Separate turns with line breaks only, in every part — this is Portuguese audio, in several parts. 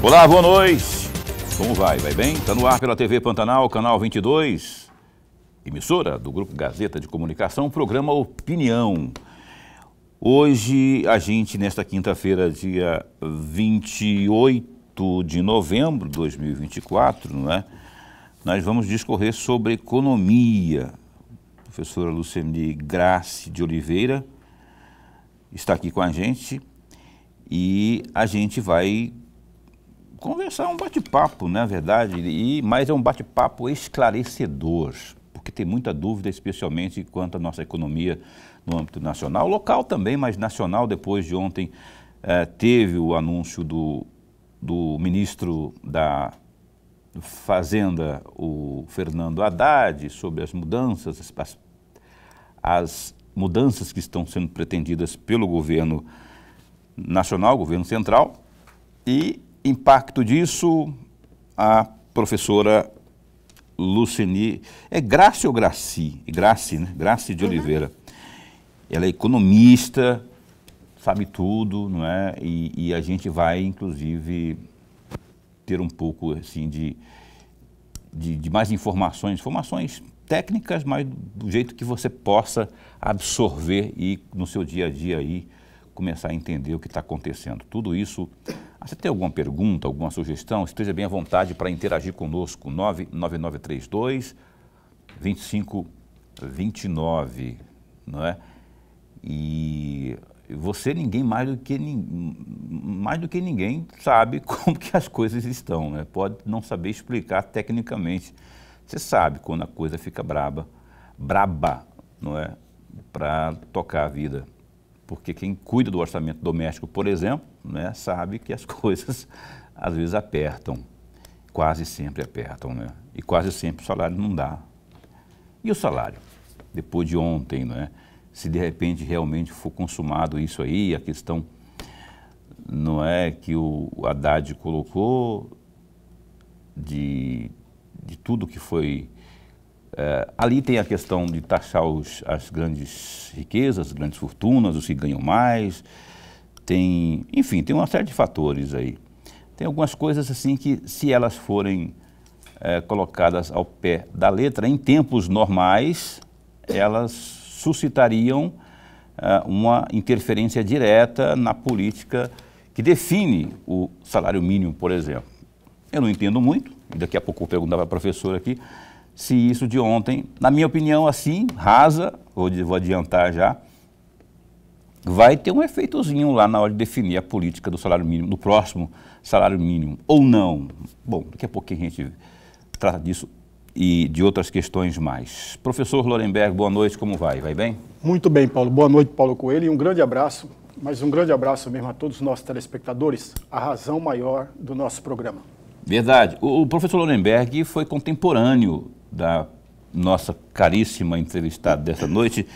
Olá, boa noite. Como vai? Vai bem? Está no ar pela TV Pantanal, canal 22, emissora do Grupo Gazeta de Comunicação, programa Opinião. Hoje, a gente, nesta quinta-feira, dia 28 de novembro de 2024, não é? Nós vamos discorrer sobre economia. A professora Luceni Grace de Oliveira está aqui com a gente e a gente vai conversar, um bate-papo, na verdade, mas é um bate-papo esclarecedor, porque tem muita dúvida, especialmente quanto à nossa economia no âmbito nacional, local também, mas nacional. Depois de ontem teve o anúncio do ministro da Fazenda, o Fernando Haddad, sobre as mudanças, as mudanças que estão sendo pretendidas pelo governo nacional, governo central, e impacto disso, a professora Luceni, é Grace ou Graci? Grace, né? Grace de Oliveira. Ela é economista, sabe tudo, não é? E a gente vai, inclusive, ter um pouco, assim, de mais informações técnicas, mas do jeito que você possa absorver e, no seu dia a dia, aí, começar a entender o que está acontecendo. Tudo isso. Você tem alguma pergunta, alguma sugestão? Esteja bem à vontade para interagir conosco, 99932-2529, não é? E você, mais do que ninguém, sabe como que as coisas estão, né? Pode não saber explicar tecnicamente. Você sabe quando a coisa fica braba, não é? Para tocar a vida. Porque quem cuida do orçamento doméstico, por exemplo, né, sabe que as coisas às vezes apertam, quase sempre apertam, né? E quase sempre o salário não dá. E o salário? Depois de ontem, né? Se de repente realmente for consumado isso aí, a questão não é que o Haddad colocou de tudo que foi... ali tem a questão de taxar as grandes riquezas, as grandes fortunas, os que ganham mais, enfim, tem uma série de fatores aí. Tem algumas coisas assim que, se elas forem colocadas ao pé da letra, em tempos normais, elas suscitariam uma interferência direta na política que define o salário mínimo, por exemplo. Eu não entendo muito, e daqui a pouco eu vou perguntar para a professora aqui, se isso de ontem, na minha opinião, assim, rasa, vou adiantar já, vai ter um efeitozinho lá na hora de definir a política do salário mínimo, do próximo salário mínimo, ou não. Bom, daqui a pouquinho a gente trata disso e de outras questões mais. Professor Lorenberg, boa noite, como vai? Vai bem?
Muito bem, Paulo. Boa noite, Paulo Coelho, e um grande abraço, mas um grande abraço mesmo a todos os nossos telespectadores, a razão maior do nosso programa.
Verdade. O professor Lorenberg foi contemporâneo da nossa caríssima entrevistada dessa noite.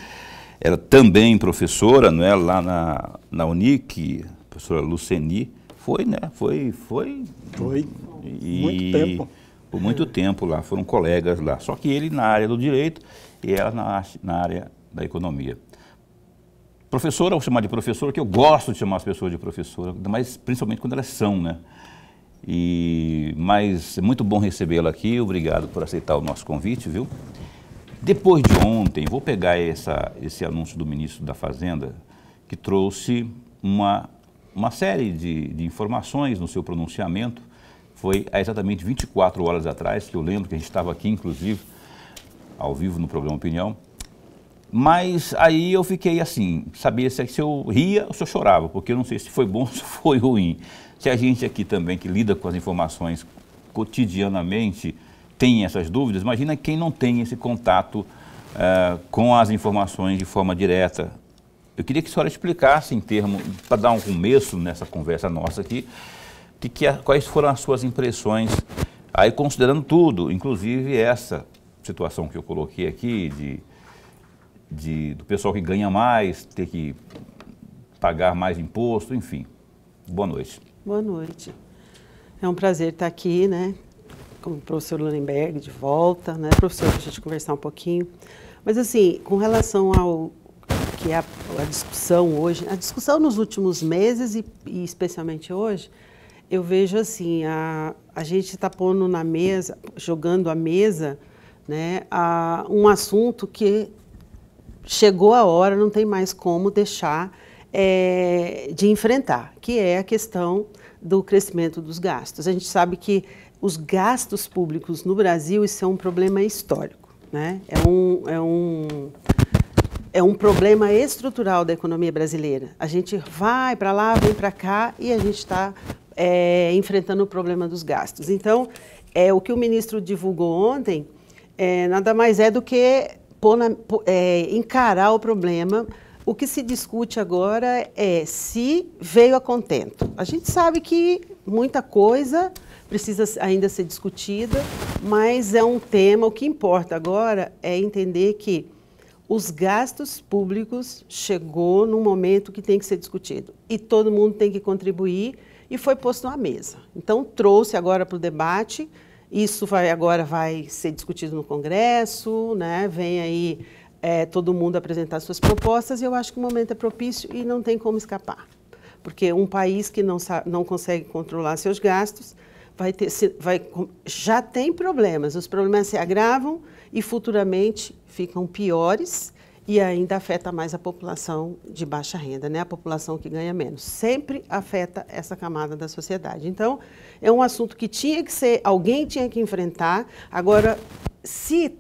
Ela também professora, não é, lá na Unic, a professora Luceni. Foi, né? Foi.
Muito tempo.
Por muito tempo lá, foram colegas lá. Só que ele na área do direito e ela na área da economia. Professora, vou chamar de professora, que eu gosto de chamar as pessoas de professora, mas principalmente quando elas são, né? Mas é muito bom recebê-la aqui, obrigado por aceitar o nosso convite, viu? Depois de ontem, vou pegar esse anúncio do ministro da Fazenda, que trouxe uma série de informações no seu pronunciamento. Foi há exatamente 24 horas atrás, que eu lembro que a gente estava aqui, inclusive, ao vivo no programa Opinião. Mas aí eu fiquei assim, sabia se eu ria ou se eu chorava, porque eu não sei se foi bom ou se foi ruim. Se a gente aqui também, que lida com as informações cotidianamente, tem essas dúvidas, imagina quem não tem esse contato com as informações de forma direta. Eu queria que a senhora explicasse em termos, para dar um começo nessa conversa nossa aqui, quais foram as suas impressões, aí considerando tudo, inclusive essa situação que eu coloquei aqui, do pessoal que ganha mais, ter que pagar mais imposto, enfim. Boa noite.
Boa noite. É um prazer estar aqui, né, com o professor Lorenberg de volta, né, professor, para a gente conversar um pouquinho. Mas, assim, com relação ao que é a discussão hoje, a discussão nos últimos meses e especialmente hoje, Eu vejo assim, a gente está pondo na mesa, jogando à mesa, né, um assunto que chegou a hora, não tem mais como deixar de enfrentar, que é a questão do crescimento dos gastos. A gente sabe que os gastos públicos no Brasil, isso é um problema histórico, né? É um problema estrutural da economia brasileira. A gente vai para lá, vem para cá e a gente está enfrentando o problema dos gastos. Então, o que o ministro divulgou ontem nada mais é do que encarar o problema. O que se discute agora é se veio a contento. A gente sabe que muita coisa precisa ainda ser discutida, mas é um tema, o que importa agora é entender que os gastos públicos chegou num momento que tem que ser discutido e todo mundo tem que contribuir e foi posto na mesa. Então, trouxe agora para o debate, isso agora vai ser discutido no Congresso, né? Vem aí todo mundo apresentar suas propostas e eu acho que o momento é propício e não tem como escapar. Porque um país que não consegue controlar seus gastos já tem problemas, os problemas se agravam e futuramente ficam piores e ainda afeta mais a população de baixa renda, né? A população que ganha menos. Sempre afeta essa camada da sociedade. Então, é um assunto que alguém tinha que enfrentar. Agora, se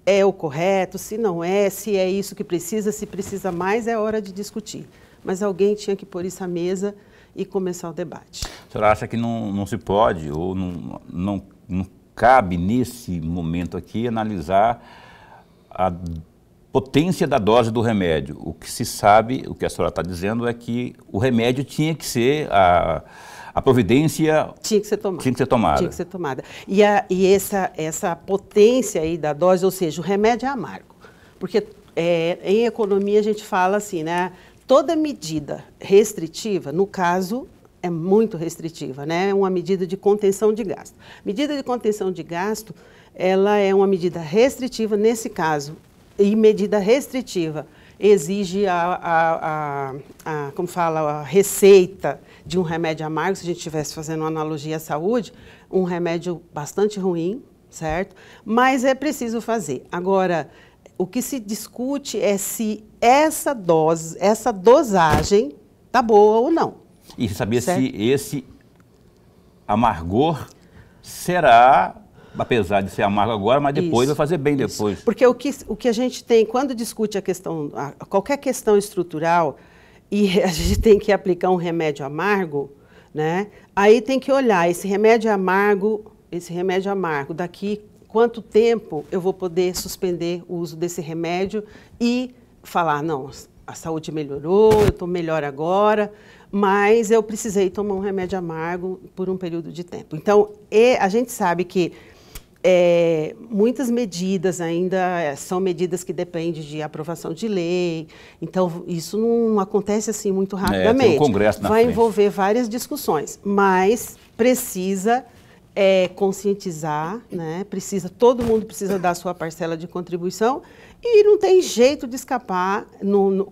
é o correto, se não é, se é isso que precisa, se precisa mais, é hora de discutir. Mas alguém tinha que pôr isso à mesa e começar o debate.
A senhora acha que não se pode ou não cabe nesse momento aqui analisar a potência da dose do remédio? O que se sabe, o que a senhora está dizendo é que o remédio tinha que ser, a providência
tinha que ser tomada.
Tinha que ser tomada.
Tinha que ser tomada. E essa potência aí da dose, ou seja, o remédio é amargo. Porque em economia a gente fala assim, né? Toda medida restritiva, no caso, é muito restritiva, né? É uma medida de contenção de gasto. Medida de contenção de gasto, ela é uma medida restritiva nesse caso. E medida restritiva exige como fala, a receita de um remédio amargo, se a gente estivesse fazendo uma analogia à saúde, um remédio bastante ruim, certo? Mas é preciso fazer. Agora, o que se discute é se essa dosagem está boa ou não.
E saber se esse amargor será, apesar de ser amargo agora, mas depois vai fazer bem depois.
Porque o que a gente tem, quando discute qualquer questão estrutural, e a gente tem que aplicar um remédio amargo, né? Aí tem que olhar esse remédio amargo, daqui quanto tempo eu vou poder suspender o uso desse remédio e falar, não, a saúde melhorou, eu estou melhor agora, mas eu precisei tomar um remédio amargo por um período de tempo. Então, a gente sabe que muitas medidas ainda são medidas que dependem de aprovação de lei, então isso não acontece assim muito rapidamente.
Tem um Congresso na
frente.
Vai
envolver várias discussões, mas precisa conscientizar, né? Todo mundo precisa dar a sua parcela de contribuição e não tem jeito de escapar.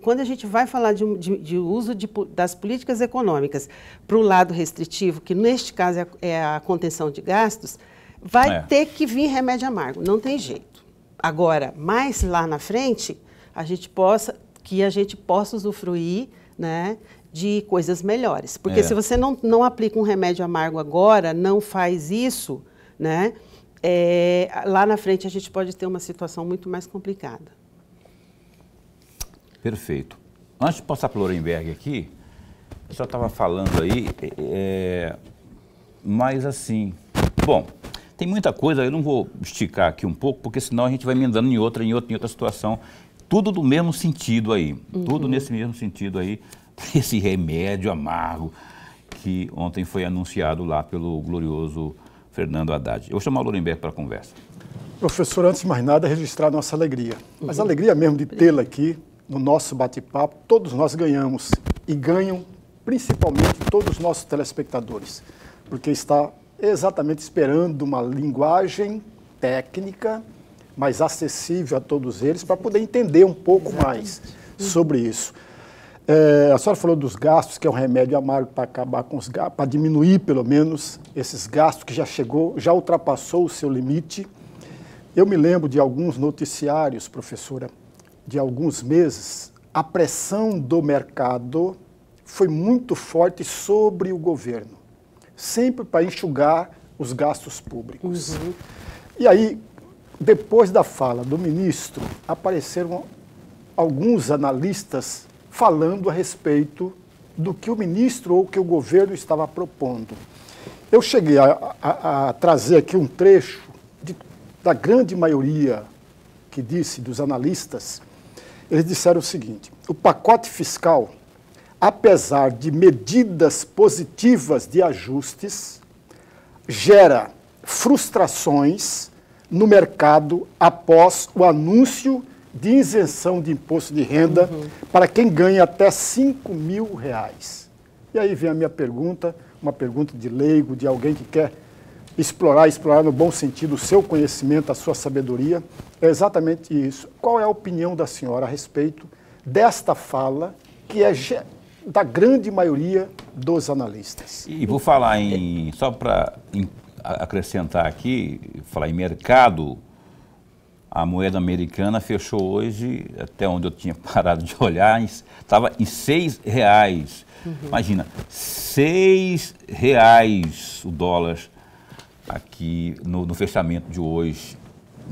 Quando a gente vai falar de uso das políticas econômicas para o lado restritivo, que neste caso é a contenção de gastos, vai ter que vir remédio amargo, não tem jeito. Agora, mais lá na frente, a gente possa usufruir, né, de coisas melhores. Porque se você não aplica um remédio amargo agora, não faz isso, né, lá na frente a gente pode ter uma situação muito mais complicada.
Perfeito. Antes de passar para o Lorenberg aqui, eu só estava falando aí, mas assim, bom, tem muita coisa, eu não vou esticar aqui um pouco, porque senão a gente vai emendando em outra situação, tudo do mesmo sentido aí, tudo nesse mesmo sentido aí, esse remédio amargo que ontem foi anunciado lá pelo glorioso Fernando Haddad. Eu vou chamar o Lorenberg para a conversa.
Professor, antes de mais nada, registrar nossa alegria. Mas a alegria mesmo de tê-la aqui no nosso bate-papo, todos nós ganhamos. E ganham principalmente todos os nossos telespectadores, porque está exatamente esperando uma linguagem técnica, mais acessível a todos eles, para poder entender um pouco mais sobre isso. A senhora falou dos gastos, que é um remédio amargo para acabar com os gastos, para diminuir pelo menos esses gastos que já ultrapassou o seu limite. Eu me lembro de alguns noticiários, professora, de alguns meses, a pressão do mercado foi muito forte sobre o governo, sempre para enxugar os gastos públicos. Uhum. E aí, depois da fala do ministro, apareceram alguns analistas falando a respeito do que o ministro ou que o governo estava propondo. Eu cheguei a trazer aqui um trecho da grande maioria que disse, dos analistas. Eles disseram o seguinte: o pacote fiscal, apesar de medidas positivas de ajustes, gera frustrações no mercado após o anúncio de isenção de imposto de renda para quem ganha até R$5.000. E aí vem a minha pergunta, uma pergunta de leigo, de alguém que quer explorar no bom sentido o seu conhecimento, a sua sabedoria. É exatamente isso. Qual é a opinião da senhora a respeito desta fala que é da grande maioria dos analistas?
E vou falar só para acrescentar aqui, falar em mercado. A moeda americana fechou hoje, até onde eu tinha parado de olhar, estava em R$6. Imagina, R$6 o dólar aqui no fechamento de hoje.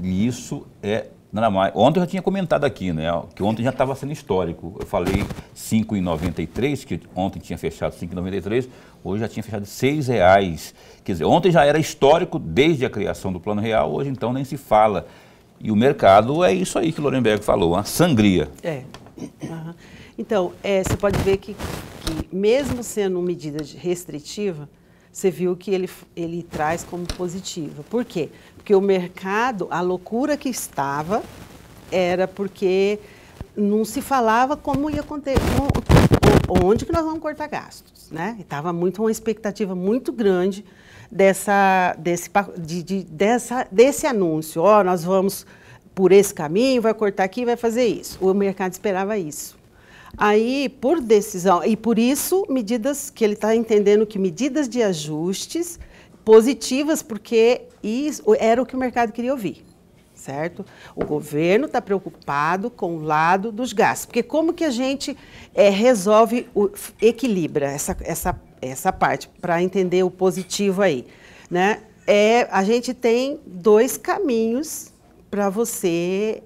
E isso é nada mais. Ontem eu já tinha comentado aqui, né? Que ontem já estava sendo histórico. Eu falei 5,93, que ontem tinha fechado 5,93, hoje já tinha fechado R$6. Quer dizer, ontem já era histórico desde a criação do Plano Real, hoje então nem se fala. E o mercado é isso aí que o Lorenberg falou, uma sangria.
Então, você pode ver que mesmo sendo uma medida restritiva, você viu que ele traz como positiva. Por quê? Porque o mercado, a loucura que estava, era porque não se falava como ia acontecer, onde que nós vamos cortar gastos, né? Estava uma expectativa muito grande desse anúncio. Nós vamos por esse caminho, vai cortar aqui, vai fazer isso. O mercado esperava isso. Aí, por decisão, e por isso, medidas que ele está entendendo que medidas de ajustes positivas, porque isso era o que o mercado queria ouvir, certo? O governo está preocupado com o lado dos gastos, porque como que a gente resolve, equilibra essa parte, para entender o positivo aí, né? A gente tem dois caminhos para você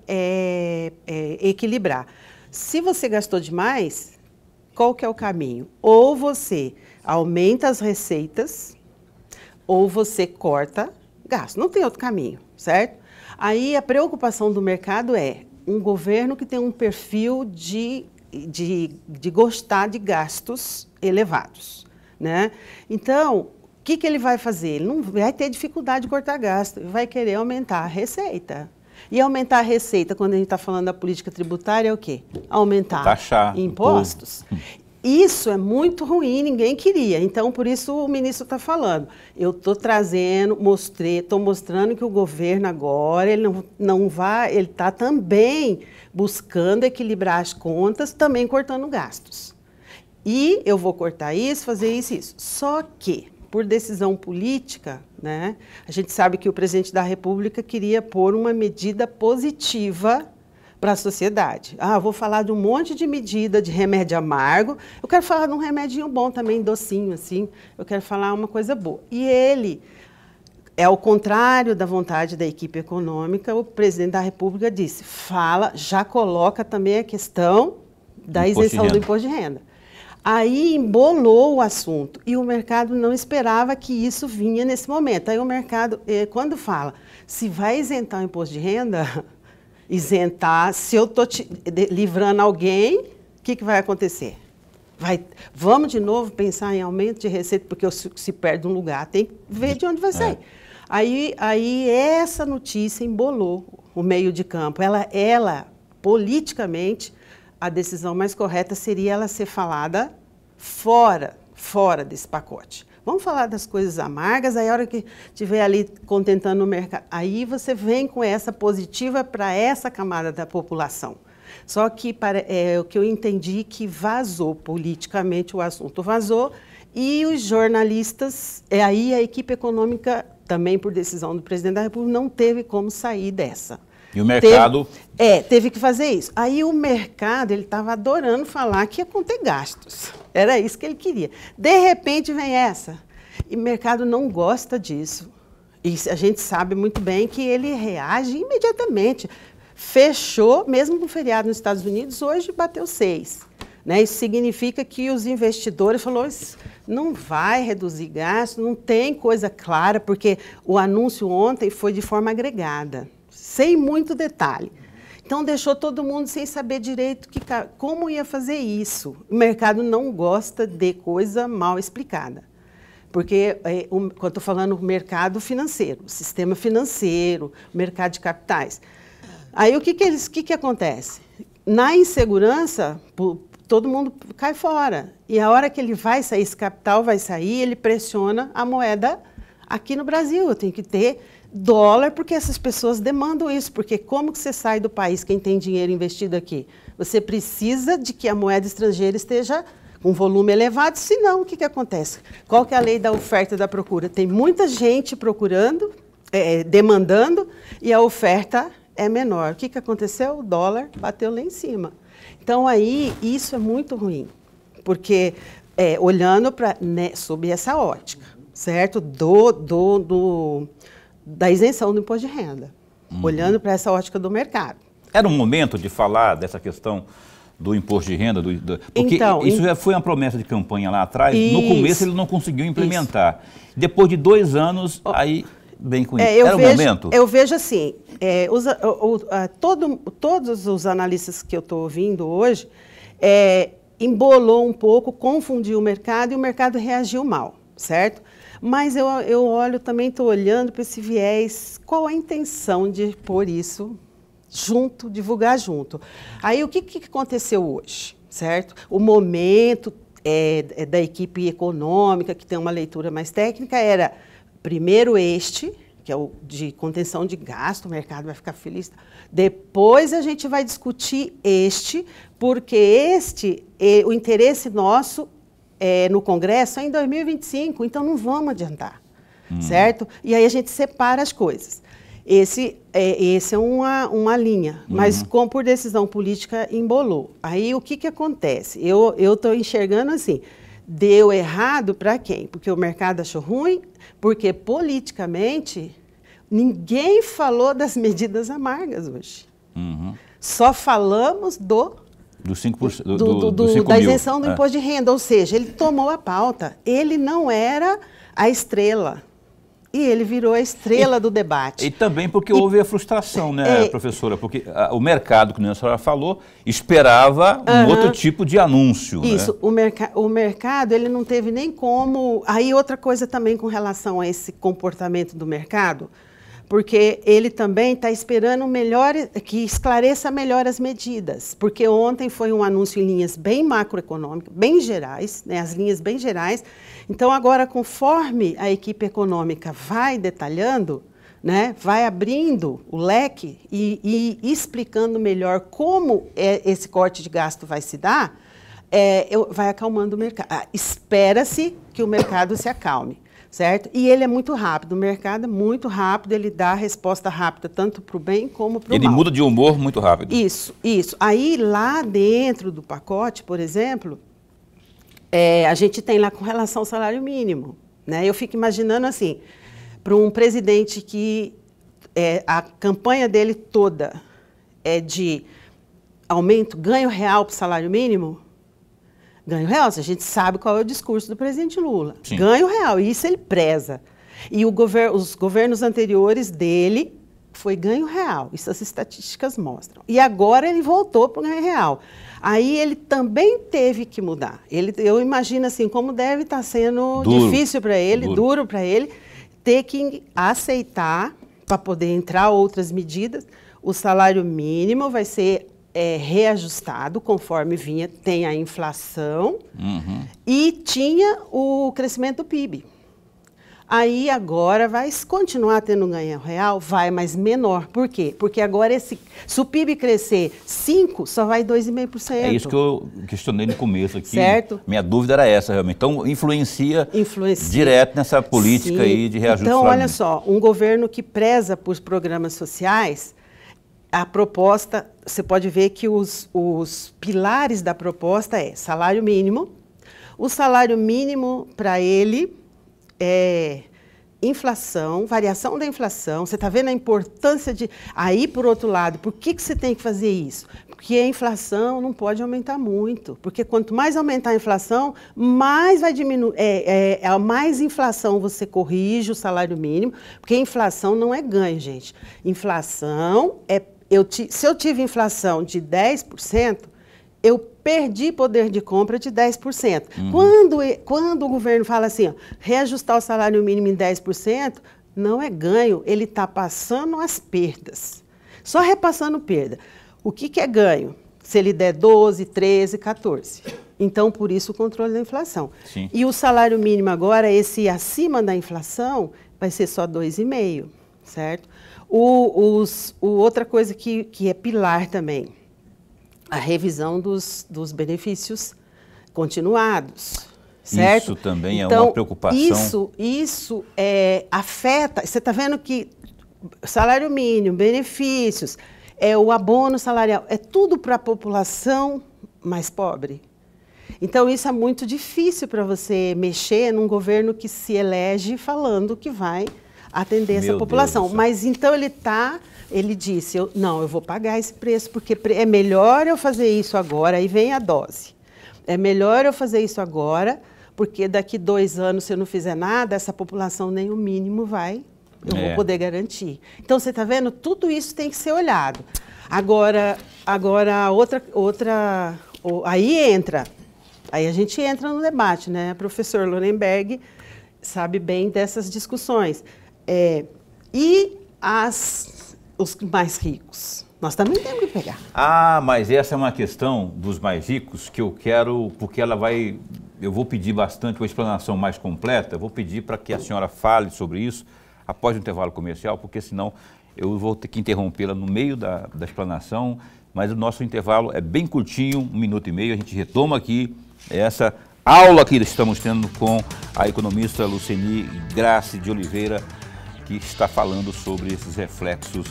equilibrar. Se você gastou demais, qual que é o caminho? Ou você aumenta as receitas, ou você corta gasto. Não tem outro caminho, certo? Aí a preocupação do mercado é um governo que tem um perfil de gostar de gastos elevados, né? Então, o que ele vai fazer? Ele não vai ter dificuldade de cortar gasto, ele vai querer aumentar a receita. E aumentar a receita, quando a gente está falando da política tributária, é o quê? Aumentar
taxar
impostos. Isso é muito ruim, ninguém queria. Então, por isso o ministro está falando. Eu estou estou mostrando que o governo agora, ele ele está também buscando equilibrar as contas, também cortando gastos. E eu vou cortar isso, fazer isso e isso. Só que, por decisão política, né, a gente sabe que o presidente da República queria pôr uma medida positiva para a sociedade. Vou falar de um monte de medida de remédio amargo, eu quero falar de um remedinho bom também, docinho, assim, eu quero falar uma coisa boa. E ele, ao contrário da vontade da equipe econômica, o presidente da República disse, já coloca também a questão da isenção do imposto de renda. Aí embolou o assunto e o mercado não esperava que isso vinha nesse momento. Aí o mercado, quando fala, se vai isentar o imposto de renda, se eu estou livrando alguém, o que vai acontecer? Vamos de novo pensar em aumento de receita, porque se perde um lugar, tem que ver de onde vai sair. Aí essa notícia embolou o meio de campo. Ela politicamente, a decisão mais correta seria ela ser falada fora desse pacote. Vamos falar das coisas amargas, aí a hora que estiver ali contentando o mercado, aí você vem com essa positiva para essa camada da população. Só que o que eu entendi que vazou politicamente, o assunto vazou, e os jornalistas, aí a equipe econômica, também por decisão do presidente da República, não teve como sair dessa.
E o mercado...
Teve que fazer isso. Aí o mercado, ele estava adorando falar que ia conter gastos. Era isso que ele queria. De repente vem essa. E o mercado não gosta disso. E a gente sabe muito bem que ele reage imediatamente. Fechou, mesmo com feriado nos Estados Unidos, hoje bateu 6. Né? Isso significa que os investidores falaram, não vai reduzir gastos, não tem coisa clara, porque o anúncio ontem foi de forma agregada, sem muito detalhe. Então, deixou todo mundo sem saber direito como ia fazer isso. O mercado não gosta de coisa mal explicada. Porque, quando estou falando mercado financeiro, sistema financeiro, mercado de capitais. Aí, o que acontece? Na insegurança, todo mundo cai fora. E a hora que ele vai sair, esse capital vai sair, ele pressiona a moeda aqui no Brasil. Eu tenho que ter dólar, porque essas pessoas demandam isso. Porque como que você sai do país, quem tem dinheiro investido aqui? Você precisa de que a moeda estrangeira esteja com volume elevado, senão o que acontece? Qual que é a lei da oferta e da procura? Tem muita gente procurando, demandando, e a oferta é menor. O que aconteceu? O dólar bateu lá em cima. Então, aí, isso é muito ruim, porque olhando sob essa ótica, certo? Da isenção do imposto de renda, olhando para essa ótica do mercado.
Era um momento de falar dessa questão do imposto de renda? Porque então, isso já foi uma promessa de campanha lá atrás, no começo ele não conseguiu implementar. Isso. Depois de 2 anos, aí vem com isso. Era o momento?
Eu vejo assim, todos os analistas que eu estou ouvindo hoje, embolou um pouco, confundiu o mercado e o mercado reagiu mal, certo? Mas eu olho, também estou olhando para esse viés, qual a intenção de pôr isso junto, divulgar junto. Aí, o que aconteceu hoje, certo? O momento da equipe econômica, que tem uma leitura mais técnica, era primeiro que é o de contenção de gasto, o mercado vai ficar feliz. Depois a gente vai discutir porque o interesse nosso no Congresso é em 2025, então não vamos adiantar, certo? E aí a gente separa as coisas. Esse é uma linha, mas por decisão política embolou. Aí o que acontece? Eu estou enxergando assim, deu errado para quem? Porque o mercado achou ruim, porque politicamente ninguém falou das medidas amargas hoje. Só falamos dos 5%, da isenção do imposto de renda, ou seja, ele tomou a pauta, ele não era a estrela. E ele virou a estrela do debate.
E também porque houve a frustração, né, professora? Porque o mercado, como a senhora falou, esperava um outro tipo de anúncio.
Isso,
né?
O mercado, ele não teve nem como... Aí outra coisa também com relação a esse comportamento do mercado, porque ele também está esperando que esclareça melhor as medidas. Porque ontem foi um anúncio em linhas bem macroeconômicas, bem gerais, né, as linhas bem gerais. Então, agora, conforme a equipe econômica vai detalhando, né, vai abrindo o leque e explicando melhor como esse corte de gasto vai se dar, vai acalmando o mercado. Espera-se que o mercado se acalme. Certo? E ele é muito rápido, o mercado é muito rápido, ele dá a resposta rápida, tanto para o bem como para o mal.
Ele muda de humor muito rápido.
Isso. Aí, lá dentro do pacote, por exemplo, a gente tem lá com relação ao salário mínimo. Né? Eu fico imaginando assim, para um presidente que a campanha dele toda é de aumento, ganho real para o salário mínimo, ganho real, a gente sabe qual é o discurso do presidente Lula. Sim. Ganho real, isso ele preza. E os governos anteriores dele foi ganho real, isso as estatísticas mostram. E agora ele voltou para o ganho real. Aí ele também teve que mudar. Eu imagino assim, como deve estar sendo difícil para ele, duro para ele, ter que aceitar, para poder entrar outras medidas, o salário mínimo vai ser reajustado conforme tem a inflação e tinha o crescimento do PIB. Aí agora vai continuar tendo ganho real? Vai, mas menor. Por quê? Porque agora se o PIB crescer 5%, só vai 2,5%.
É isso que eu questionei no começo aqui.
Certo.
Minha dúvida era essa, realmente. Então, influencia direto nessa política. Sim. Aí de reajuste.
Então, olha só, um governo que preza por programas sociais, a proposta, você pode ver que os pilares da proposta é salário mínimo. O salário mínimo para ele é inflação, variação da inflação. Você está vendo a importância de... Aí, por outro lado, por que você tem que fazer isso? Porque a inflação não pode aumentar muito. Porque quanto mais aumentar a inflação, mais vai diminuir... a mais inflação você corrige o salário mínimo, porque inflação não é ganho, gente. Inflação é... se eu tive inflação de 10%, eu perdi poder de compra de 10%. Quando o governo fala assim, ó, reajustar o salário mínimo em 10%, não é ganho, ele está passando as perdas. Só repassando perda. O que é ganho? Se ele der 12, 13, 14. Então, por isso, o controle da inflação.
Sim.
E o salário mínimo agora, esse acima da inflação, vai ser só 2,5%, certo? Outra coisa que é pilar também, a revisão dos benefícios continuados, certo?
Isso também
então,
é uma preocupação.
Isso afeta, você está vendo que salário mínimo, benefícios, o abono salarial, é tudo para a população mais pobre. Então, isso é muito difícil para você mexer num governo que se elege falando que vai atender essa população. Mas então ele disse, eu vou pagar esse preço, porque é melhor eu fazer isso agora, aí vem a dose. É melhor eu fazer isso agora, porque daqui 2 anos, se eu não fizer nada, essa população nem o mínimo vou poder garantir. Então, você está vendo? Tudo isso tem que ser olhado. Agora aí a gente entra no debate, né? O professor Lorenberg sabe bem dessas discussões. E os mais ricos? Nós também temos que pegar.
Ah, mas essa é uma questão dos mais ricos que eu quero, porque eu vou pedir bastante uma explanação mais completa, vou pedir para que a senhora fale sobre isso após o intervalo comercial, porque senão eu vou ter que interrompê-la no meio da explanação, mas o nosso intervalo é bem curtinho, 1 minuto e meio, a gente retoma aqui essa aula que estamos tendo com a economista Luceni Grassi de Oliveira, que está falando sobre esses reflexos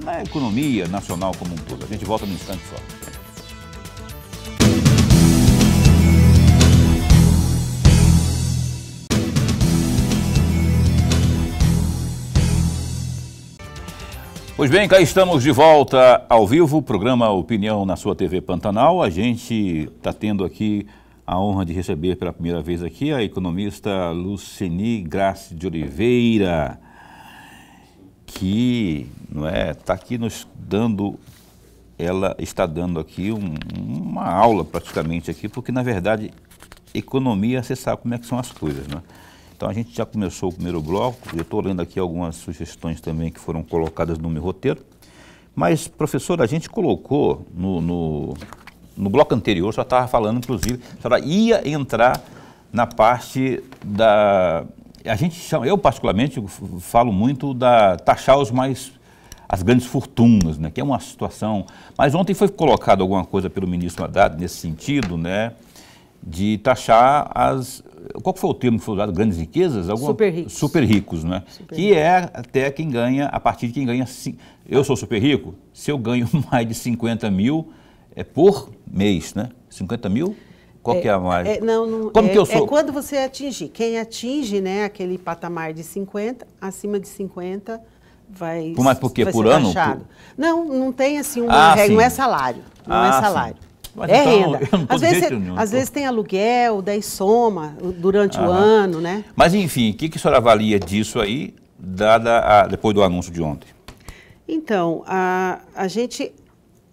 na economia nacional como um todo. A gente volta num instante só. Pois bem, cá estamos de volta ao vivo, programa Opinião na sua TV Pantanal. A gente está tendo aqui a honra de receber pela primeira vez aqui a economista Luceni Grassi de Oliveira, que está aqui nos dando, ela está dando aqui uma aula praticamente aqui, porque na verdade economia, você sabe como é que são as coisas, né? Então a gente já começou o primeiro bloco, eu estou lendo aqui algumas sugestões também que foram colocadas no meu roteiro, mas professor, a gente colocou no bloco anterior, já estava falando inclusive, a senhora ia entrar na parte da... eu particularmente falo muito da taxar as grandes fortunas, né, que é uma situação... Mas ontem foi colocado alguma coisa pelo ministro Haddad nesse sentido, né, de taxar qual foi o termo que foi usado? Grandes riquezas?
Super ricos.
Super ricos, né? Que é até quem ganha, a partir de quem ganha... Eu sou super rico, se eu ganho mais de 50 mil por mês, né? 50 mil? Qual que é a mais?
Como que eu sou? É quando você atingir. Quem atinge, né, aquele patamar de 50, acima de 50, vai ser
Mas por quê? Por ano?
Não tem assim uma regra, não é salário. Não é salário.
Mas
é
então,
renda.
Eu não tô
Às vezes tem aluguel, daí soma durante o ano, né?
Mas enfim, o que a senhora avalia disso aí, depois do anúncio de ontem?
Então, a gente...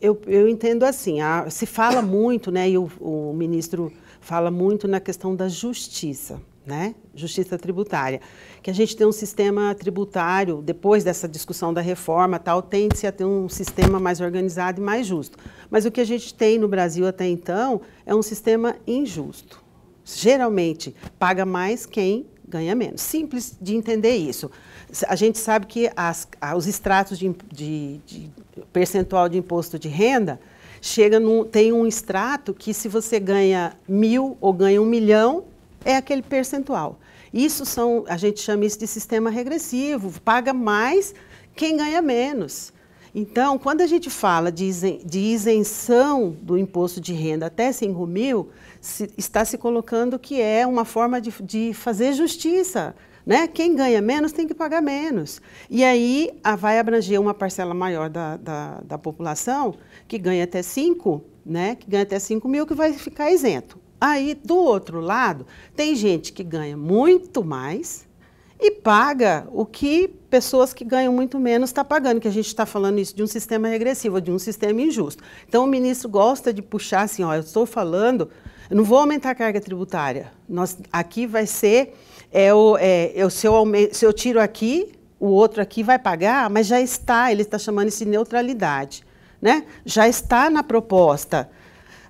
Eu entendo assim, se fala muito, né, e o ministro fala muito na questão da justiça, né, justiça tributária, que a gente tem um sistema tributário, depois dessa discussão da reforma, tende-se a ter um sistema mais organizado e mais justo. Mas o que a gente tem no Brasil até então é um sistema injusto. Geralmente, paga mais quem ganha menos. Simples de entender isso. A gente sabe que os extratos de percentual de imposto de renda tem um extrato que se você ganha 1.000 ou ganha 1 milhão, é aquele percentual. A gente chama isso de sistema regressivo, paga mais quem ganha menos. Então, quando a gente fala de isenção do imposto de renda até 5 mil, está se colocando que é uma forma de fazer justiça, né? Quem ganha menos tem que pagar menos. E aí vai abranger uma parcela maior da população que ganha até 5, né? Que ganha até 5 mil, que vai ficar isento. Aí, do outro lado, tem gente que ganha muito mais e paga o que pessoas que ganham muito menos estão pagando, que a gente está falando isso de um sistema regressivo, de um sistema injusto. Então, o ministro gosta de puxar assim, ó, eu estou falando, eu não vou aumentar a carga tributária. Aqui vai ser, se eu tiro aqui, o outro aqui vai pagar, mas já está, ele está chamando isso de neutralidade, né? Já está na proposta,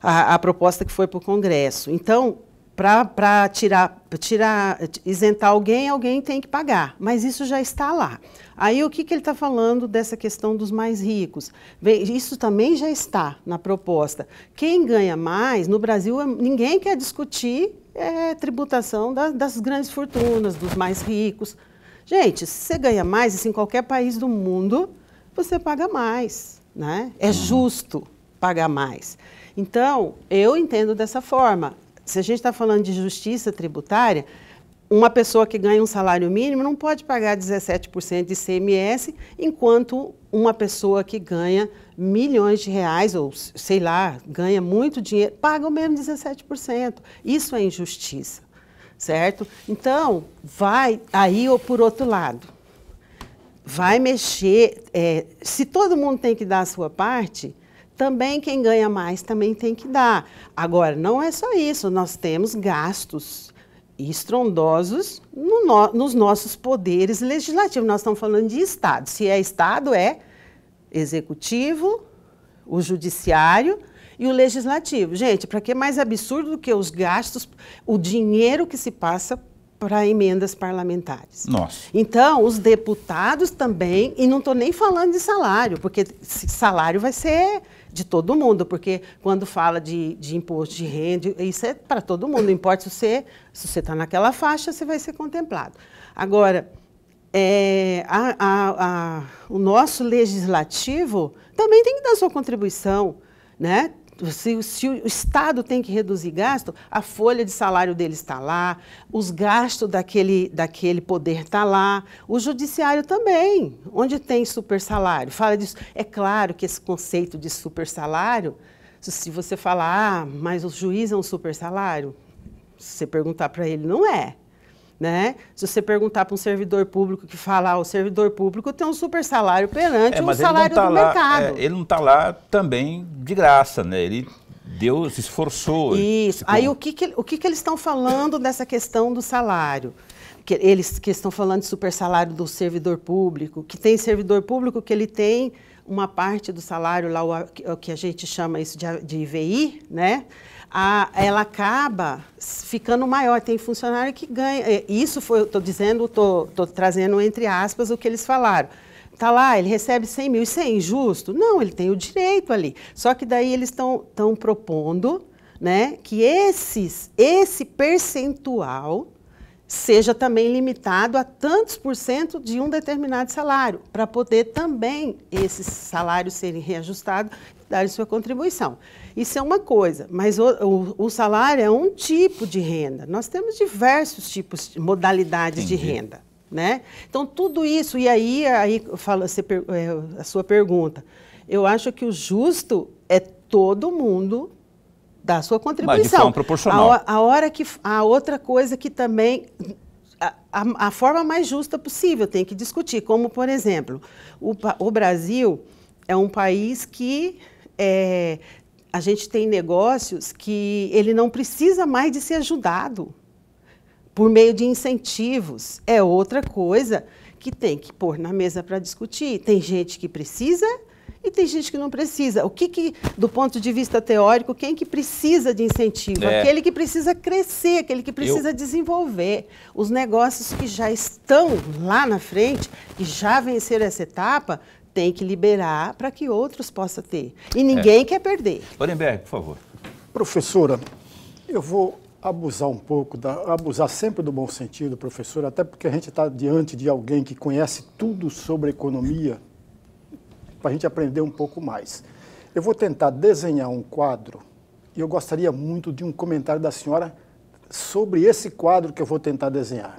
a proposta que foi para o Congresso. Então, para isentar alguém tem que pagar, mas isso já está lá. Aí o que ele está falando dessa questão dos mais ricos? Isso também já está na proposta. Quem ganha mais, no Brasil, ninguém quer discutir tributação das grandes fortunas, dos mais ricos. Gente, se você ganha mais, isso em qualquer país do mundo, você paga mais, né? É justo pagar mais. Então, eu entendo dessa forma. Se a gente está falando de justiça tributária, uma pessoa que ganha um salário mínimo não pode pagar 17% de ICMS, enquanto uma pessoa que ganha milhões de reais, ou sei lá, ganha muito dinheiro, paga o mesmo 17%. Isso é injustiça, certo? Então, ou por outro lado, vai mexer, se todo mundo tem que dar a sua parte, também quem ganha mais também tem que dar. Agora, não é só isso, nós temos gastos estrondosos nos nossos poderes legislativos. Nós estamos falando de Estado. Se é Estado, é executivo, o judiciário e o legislativo. Gente, para que mais absurdo do que os gastos, o dinheiro que se passa para emendas parlamentares.
Nossa.
Então, os deputados também, e não estou nem falando de salário, porque salário vai ser de todo mundo, porque quando fala de imposto de renda, isso é para todo mundo, não importa se você está naquela faixa, você vai ser contemplado. Agora, o nosso legislativo também tem que dar sua contribuição, né? Se o Estado tem que reduzir gasto, a folha de salário dele está lá, os gastos daquele poder está lá, o judiciário também, onde tem super salário. Fala disso. É claro que esse conceito de super salário, se você falar, mas o juiz é um super salário, se você perguntar para ele, não é. Né? Se você perguntar para um servidor público que fala, o servidor público tem um super salário perante o salário do mercado.
Ele não está lá também de graça, né? Ele se esforçou.
Isso. Aí o que eles estão falando dessa questão do salário? Eles que estão falando de super salário do servidor público, que tem servidor público que ele tem uma parte do salário, lá o que a gente chama isso de IVI, né? Ela acaba ficando maior. Tem funcionário que ganha. Isso foi, estou trazendo entre aspas o que eles falaram. Está lá, ele recebe 100 mil. Isso é injusto? Não, ele tem o direito ali. Só que daí eles estão propondo, né, que esse percentual seja também limitado a tantos % de um determinado salário, para poder também esses salários serem reajustados e darem sua contribuição. Isso é uma coisa, mas o salário é um tipo de renda. Nós temos diversos tipos de modalidades de renda, né? Então, tudo isso, e aí fala a sua pergunta, eu acho que o justo é todo mundo dar a sua contribuição.
Mas de forma proporcional.
A outra coisa que também, a forma mais justa possível, tem que discutir, como, por exemplo, o Brasil é um país que a gente tem negócios que ele não precisa mais de ser ajudado por meio de incentivos. É outra coisa que tem que pôr na mesa para discutir. Tem gente que precisa e tem gente que não precisa. Do ponto de vista teórico, quem que precisa de incentivo? Aquele que precisa crescer, aquele que precisa desenvolver. Os negócios que já estão lá na frente, que já venceram essa etapa, tem que liberar para que outros possam ter. E ninguém quer perder.
Orenberg, por favor.
Professora, eu vou abusar um pouco, abusar sempre do bom sentido, professora, até porque a gente está diante de alguém que conhece tudo sobre economia, para a gente aprender um pouco mais. Eu vou tentar desenhar um quadro e eu gostaria muito de um comentário da senhora sobre esse quadro que eu vou tentar desenhar.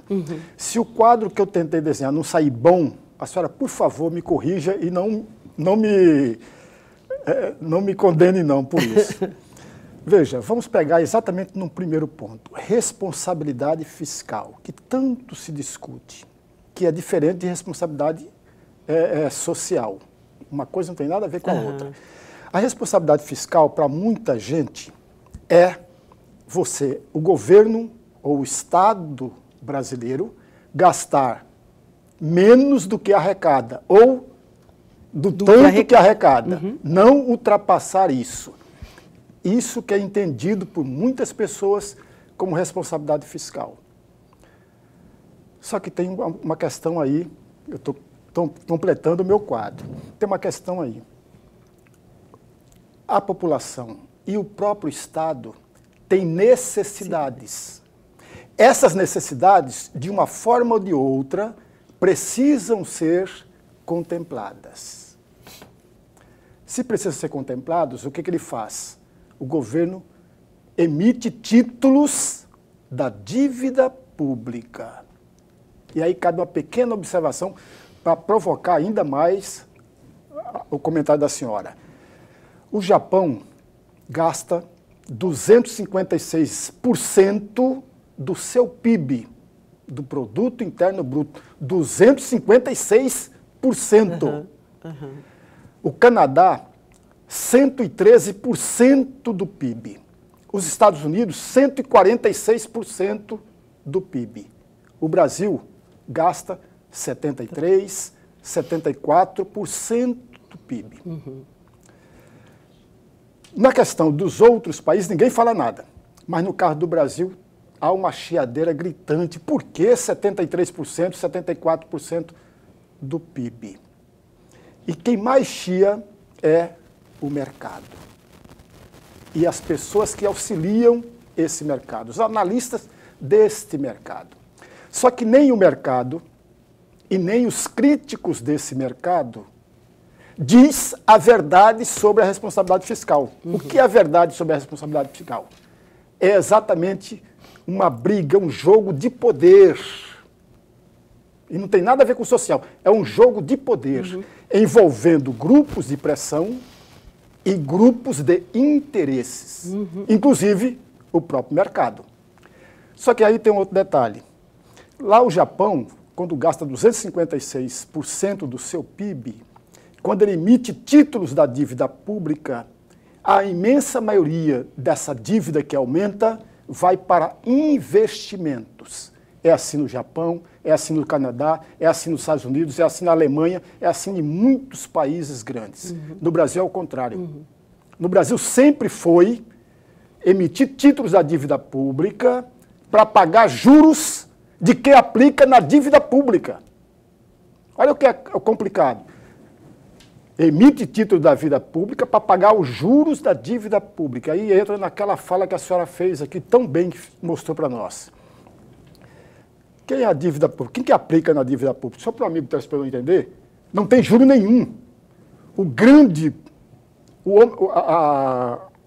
Se o quadro que eu tentei desenhar não sair bom, a senhora, por favor, me corrija e não me condene não por isso. Veja, vamos pegar exatamente no primeiro ponto, responsabilidade fiscal, que tanto se discute, que é diferente de responsabilidade social. Uma coisa não tem nada a ver com a outra. A responsabilidade fiscal, para muita gente, é o governo ou o Estado brasileiro gastar menos do que arrecada, ou do tanto que arrecada, não ultrapassar isso. Isso que é entendido por muitas pessoas como responsabilidade fiscal. Só que tem uma questão aí, eu estou completando o meu quadro. Tem uma questão aí. A população e o próprio Estado têm necessidades. Essas necessidades, de uma forma ou de outra, precisam ser contempladas. Se precisam ser contemplados, o que ele faz? O governo emite títulos da dívida pública. E aí cabe uma pequena observação para provocar ainda mais o comentário da senhora. O Japão gasta 256% do seu PIB, do Produto Interno Bruto. 256%. O Canadá, 113% do PIB. Os Estados Unidos, 146% do PIB. O Brasil gasta 73%, 74% do PIB. Na questão dos outros países, ninguém fala nada. Mas no caso do Brasil, há uma chiadeira gritante. Por que 73%, 74% do PIB? E quem mais chia é o mercado. E as pessoas que auxiliam esse mercado, os analistas deste mercado. Só que nem o mercado e nem os críticos desse mercado diz a verdade sobre a responsabilidade fiscal. O que é a verdade sobre a responsabilidade fiscal? É exatamente uma briga, um jogo de poder. E não tem nada a ver com o social. É um jogo de poder, envolvendo grupos de pressão e grupos de interesses, inclusive o próprio mercado. Só que aí tem um outro detalhe. Lá o Japão, quando gasta 256% do seu PIB, quando ele emite títulos da dívida pública, a imensa maioria dessa dívida que aumenta vai para investimentos. É assim no Japão, é assim no Canadá, é assim nos Estados Unidos, é assim na Alemanha, é assim em muitos países grandes. No Brasil é o contrário. No Brasil sempre foi emitir títulos da dívida pública para pagar juros de quem aplica na dívida pública. Olha o que é complicado. Emite título da dívida pública para pagar os juros da dívida pública. Aí entra naquela fala que a senhora fez aqui, tão bem que mostrou para nós. Quem é a dívida pública? Quem que aplica na dívida pública? Só para o amigo telespectador entender, não tem juro nenhum.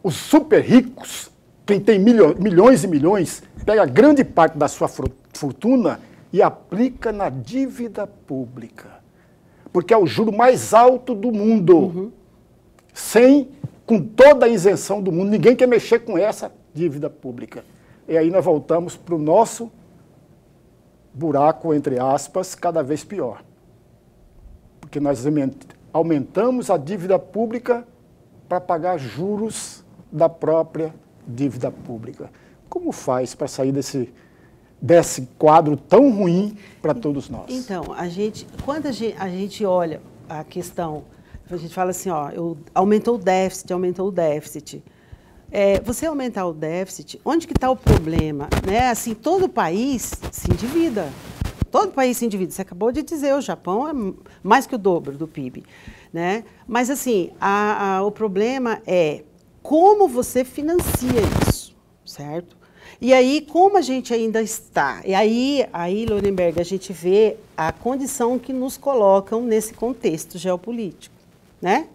Os super ricos, quem tem milhões e milhões, pega grande parte da sua fortuna e aplica na dívida pública. Porque é o juro mais alto do mundo. Com toda a isenção do mundo. Ninguém quer mexer com essa dívida pública. E aí nós voltamos para o nosso buraco, entre aspas, cada vez pior. Porque nós aumentamos a dívida pública para pagar juros da própria dívida pública. Como faz para sair desse quadro tão ruim para todos nós?
Então, quando a gente olha a questão A gente fala assim, ó, aumentou o déficit, aumentou o déficit. Você aumentar o déficit, onde que está o problema? Né? Assim, todo país se endivida. Todo país se endivida. Você acabou de dizer, o Japão é mais que o dobro do PIB. Né? Mas, assim, o problema é como você financia isso, certo? E aí, como a gente ainda está... E aí, Lorenberg, a gente vê a condição que nos colocam nesse contexto geopolítico, né?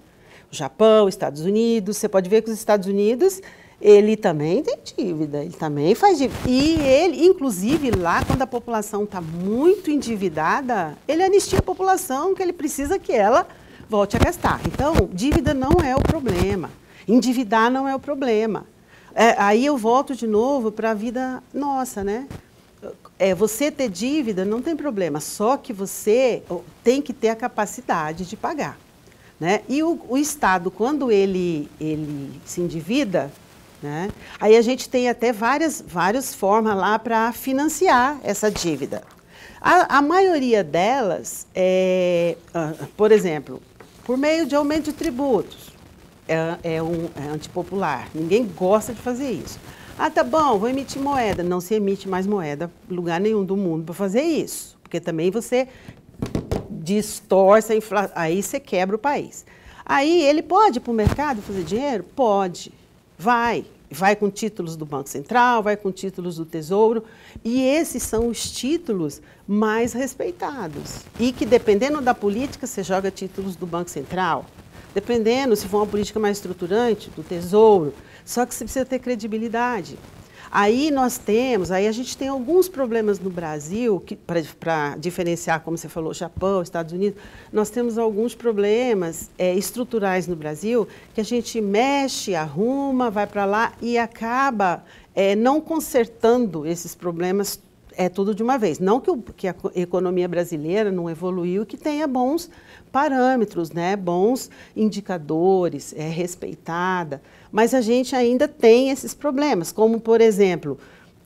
O Japão, os Estados Unidos, você pode ver que os Estados Unidos, ele também tem dívida, ele também faz dívida. E ele, inclusive, lá, quando a população está muito endividada, ele anistia a população, que ele precisa que ela volte a gastar. Então, dívida não é o problema, endividar não é o problema. Aí eu volto de novo para a vida nossa, né? Você ter dívida não tem problema, só que você tem que ter a capacidade de pagar. Né? E o Estado, quando ele se endivida, né? Aí a gente tem até várias formas lá para financiar essa dívida. A maioria delas por exemplo, por meio de aumento de tributos, é antipopular, ninguém gosta de fazer isso. Ah, tá bom, vou emitir moeda. Não se emite mais moeda em lugar nenhum do mundo para fazer isso, porque também você distorce a inflação, aí você quebra o país. Aí ele pode ir para o mercado fazer dinheiro? Pode. Vai com títulos do Banco Central, vai com títulos do Tesouro, e esses são os títulos mais respeitados. E que, dependendo da política, você joga títulos do Banco Central, dependendo, se for uma política mais estruturante, do Tesouro, só que você precisa ter credibilidade. Aí a gente tem alguns problemas no Brasil, para diferenciar, como você falou, Japão, Estados Unidos, nós temos alguns problemas estruturais no Brasil, que a gente mexe, arruma, vai para lá e acaba não consertando esses problemas tudo de uma vez. Não que a economia brasileira não evoluiu, que tenha bons parâmetros, né, bons indicadores, respeitada, mas a gente ainda tem esses problemas, como, por exemplo,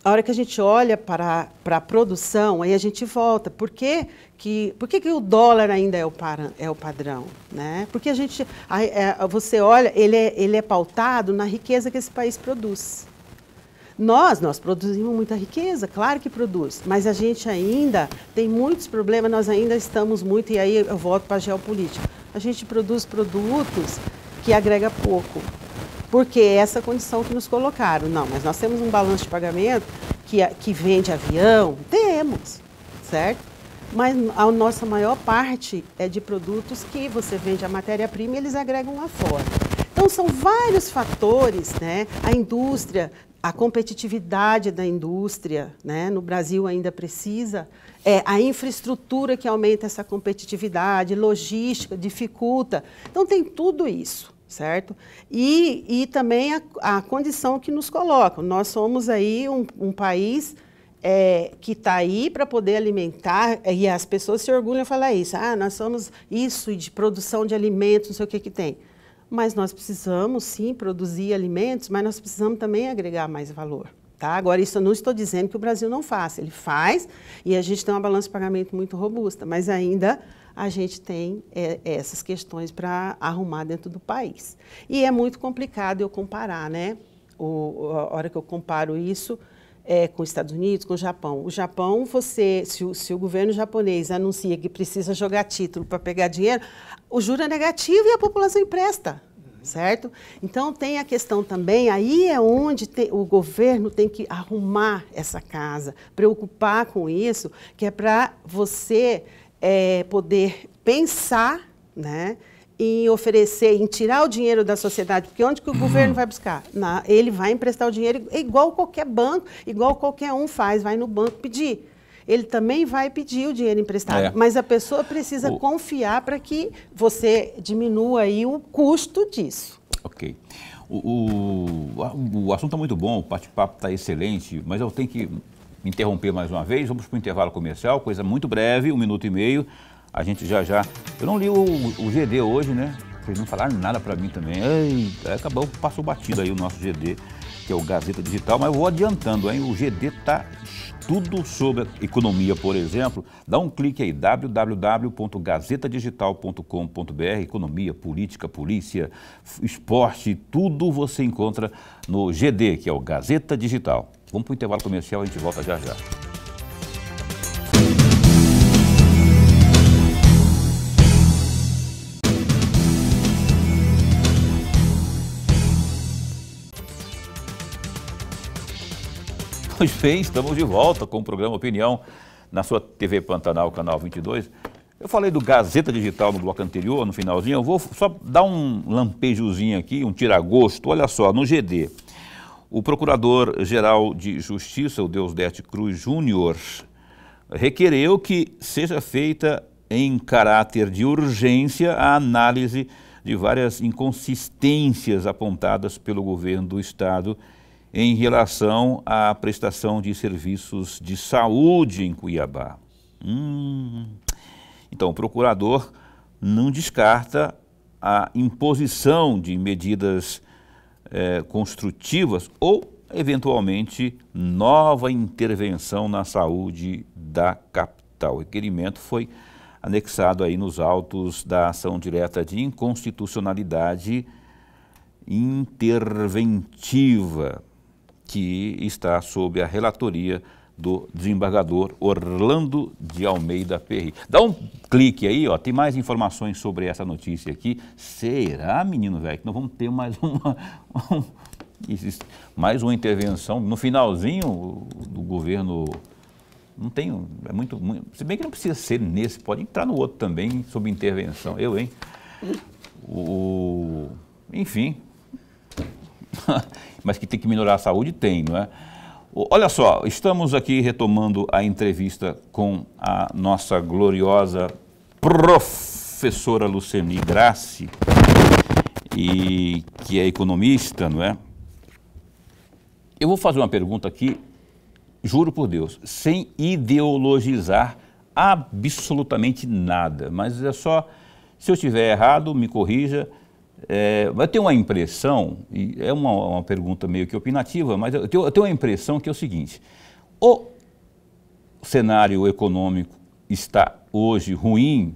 a hora que a gente olha para a produção, aí a gente volta. Por que o dólar ainda é o padrão? Né? Porque você olha, ele é pautado na riqueza que esse país produz. Nós produzimos muita riqueza, claro que produz, mas a gente ainda tem muitos problemas, nós ainda estamos muito, e aí eu volto para a geopolítica, a gente produz produtos que agrega pouco, porque é essa condição que nos colocaram. Não, mas nós temos um balanço de pagamento que vende avião, temos, certo? Mas a nossa maior parte é de produtos que você vende a matéria-prima e eles agregam lá fora. Então, são vários fatores, né? A indústria, a competitividade da indústria, né? No Brasil ainda precisa, a infraestrutura que aumenta essa competitividade, logística, dificulta. Então, tem tudo isso, certo? E também a condição que nos colocam. Nós somos aí um país que está aí para poder alimentar, e as pessoas se orgulham de falar isso. Ah, nós somos isso de produção de alimentos, não sei o que tem. Mas nós precisamos, sim, produzir alimentos, mas nós precisamos também agregar mais valor. Tá? Agora, isso eu não estou dizendo que o Brasil não faça. Ele faz e a gente tem uma balança de pagamento muito robusta, mas ainda a gente tem essas questões para arrumar dentro do país. E é muito complicado eu comparar, né? A hora que eu comparo isso com os Estados Unidos, com o Japão. O Japão, se o governo japonês anuncia que precisa jogar título para pegar dinheiro, o juro é negativo e a população empresta, certo? Então, tem a questão também, aí é onde o governo tem que arrumar essa casa, preocupar com isso, que é para você poder pensar, né, em oferecer, em tirar o dinheiro da sociedade, porque onde que o governo vai buscar? Ele vai emprestar o dinheiro igual qualquer banco, igual qualquer um faz, vai no banco pedir. Ele também vai pedir o dinheiro emprestado, mas a pessoa precisa confiar para que você diminua aí o custo disso.
Ok. O assunto é muito bom, o bate-papo está excelente, mas eu tenho que interromper mais uma vez. Vamos para o intervalo comercial, coisa muito breve, 1 minuto e meio. A gente já... Eu não li o GD hoje, né? Vocês não falaram nada para mim também. Acabou, passou batido aí o nosso GD. que é o Gazeta Digital, mas eu vou adiantando, hein? O GD está tudo sobre economia, por exemplo. Dá um clique aí, www.gazetadigital.com.br, economia, política, polícia, esporte, tudo você encontra no GD, que é o Gazeta Digital. Vamos para o intervalo comercial, a gente volta já já. Pois bem, estamos de volta com o programa Opinião na sua TV Pantanal, canal 22. Eu falei do Gazeta Digital no bloco anterior, no finalzinho. Eu vou só dar um lampejozinho aqui, um tiragosto. Olha só, no GD, o Procurador-Geral de Justiça, o Deusdedit Cruz Júnior, requereu que seja feita em caráter de urgência a análise de várias inconsistências apontadas pelo governo do Estado em relação à prestação de serviços de saúde em Cuiabá. Então, o procurador não descarta a imposição de medidas construtivas ou, eventualmente, nova intervenção na saúde da capital. O requerimento foi anexado aí nos autos da ação direta de inconstitucionalidade interventiva, que está sob a relatoria do desembargador Orlando de Almeida Perry. Dá um clique aí, ó, tem mais informações sobre essa notícia aqui. Será, menino velho, que nós vamos ter mais uma intervenção no finalzinho do governo? Não tem, é muito, se bem que não precisa ser nesse, pode entrar no outro também, sob intervenção. Enfim, mas que tem que melhorar a saúde, tem, não é? Olha só, estamos aqui retomando a entrevista com a nossa gloriosa professora Luceni Grassi, que é economista, não é? Eu vou fazer uma pergunta aqui, juro por Deus, sem ideologizar absolutamente nada, mas é só, se eu estiver errado, me corrija. Vai ter uma impressão, e é uma pergunta meio que opinativa, mas eu tenho uma impressão que é o seguinte: o cenário econômico está hoje ruim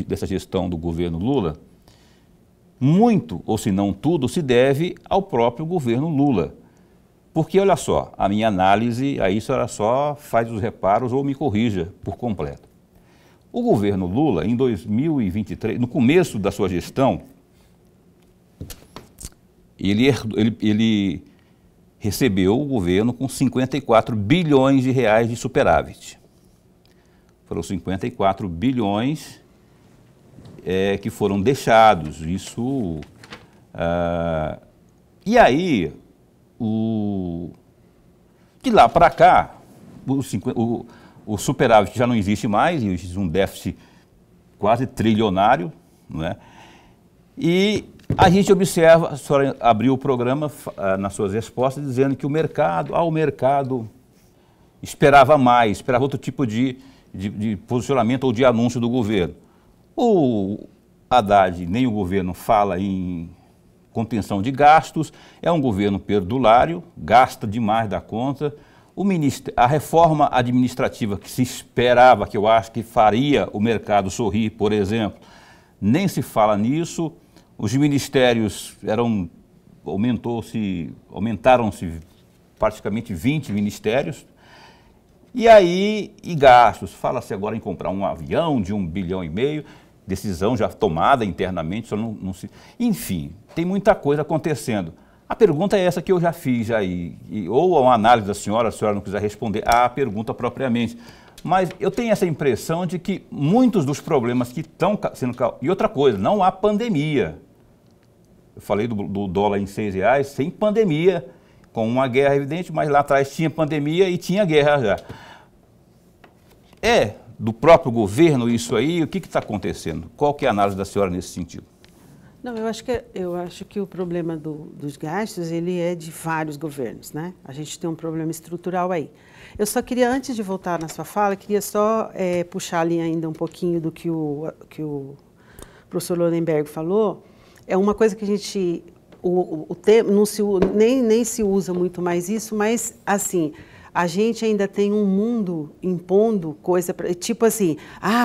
dessa gestão do governo Lula, muito, ou se não tudo, se deve ao próprio governo Lula. Porque, olha só, a minha análise, aí a senhora só faz os reparos ou me corrija por completo. O governo Lula, em 2023, no começo da sua gestão, ele recebeu o governo com 54 bilhões de reais de superávit. Foram 54 bilhões que foram deixados. Isso. E aí, de lá para cá, o superávit já não existe mais, existe um déficit quase trilionário, não é? E a gente observa, a senhora abriu o programa nas suas respostas dizendo que o mercado esperava mais, esperava outro tipo de posicionamento ou de anúncio do governo. O Haddad, nem o governo fala em contenção de gastos, é um governo perdulário, gasta demais da conta. A reforma administrativa que se esperava, que eu acho que faria o mercado sorrir, por exemplo, nem se fala nisso. Os ministérios aumentaram-se praticamente 20 ministérios. E aí, gastos, fala-se agora em comprar um avião de 1,5 bilhão, decisão já tomada internamente, só não se... Enfim, tem muita coisa acontecendo. A pergunta é essa que eu já fiz aí, ou uma análise da senhora, se a senhora não quiser responder à pergunta propriamente. Mas eu tenho essa impressão de que muitos dos problemas que estão sendo... E outra coisa, não há pandemia. Eu falei do dólar em R$6, sem pandemia, com uma guerra evidente, mas lá atrás tinha pandemia e tinha guerra já. É do próprio governo isso aí? O que está acontecendo? Qual que é a análise da senhora nesse sentido?
Não, eu acho que o problema dos gastos, ele é de vários governos, né? A gente tem um problema estrutural aí. Eu só queria, antes de voltar na sua fala, queria só puxar ali ainda um pouquinho do que o professor Lorenberg falou. É uma coisa que a gente o termo não se, nem se usa muito mais isso, mas assim, a gente ainda tem um mundo impondo coisa, tipo assim,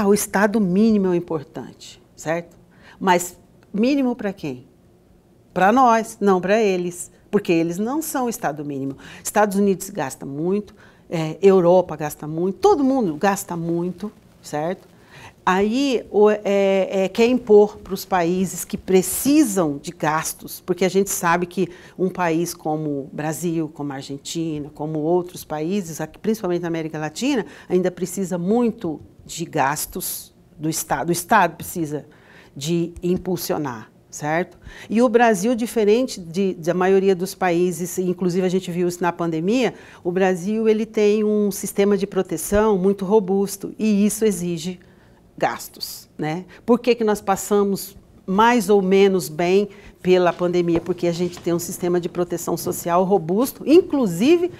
o Estado mínimo é o importante, certo? Mas mínimo para quem? Para nós, não para eles, porque eles não são o Estado mínimo. Estados Unidos gasta muito, Europa gasta muito, todo mundo gasta muito, certo? Aí quer impor para os países que precisam de gastos, porque a gente sabe que um país como o Brasil, como a Argentina, como outros países, aqui, principalmente na América Latina, ainda precisa muito de gastos do Estado. O Estado precisa de impulsionar, certo? E o Brasil, diferente da maioria dos países, inclusive a gente viu isso na pandemia, o Brasil ele tem um sistema de proteção muito robusto e isso exige gastos, né? Por que nós passamos mais ou menos bem pela pandemia? Porque a gente tem um sistema de proteção social robusto, inclusive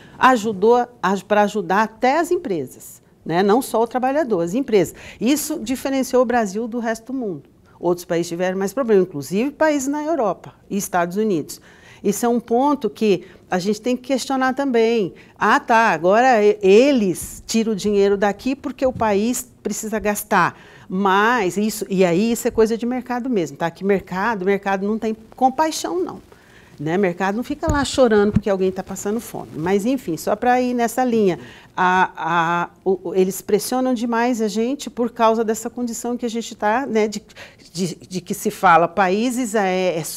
para ajudar até as empresas, né? Não só o trabalhador, as empresas. Isso diferenciou o Brasil do resto do mundo. Outros países tiveram mais problema, inclusive países na Europa e Estados Unidos. Isso é um ponto que a gente tem que questionar também. Agora eles tiram o dinheiro daqui porque o país precisa gastar. Mas isso é coisa de mercado mesmo, tá? Que mercado não tem compaixão, não. Né? Mercado não fica lá chorando porque alguém está passando fome. Mas, enfim, só para ir nessa linha, eles pressionam demais a gente por causa dessa condição que a gente está, né, de que se fala países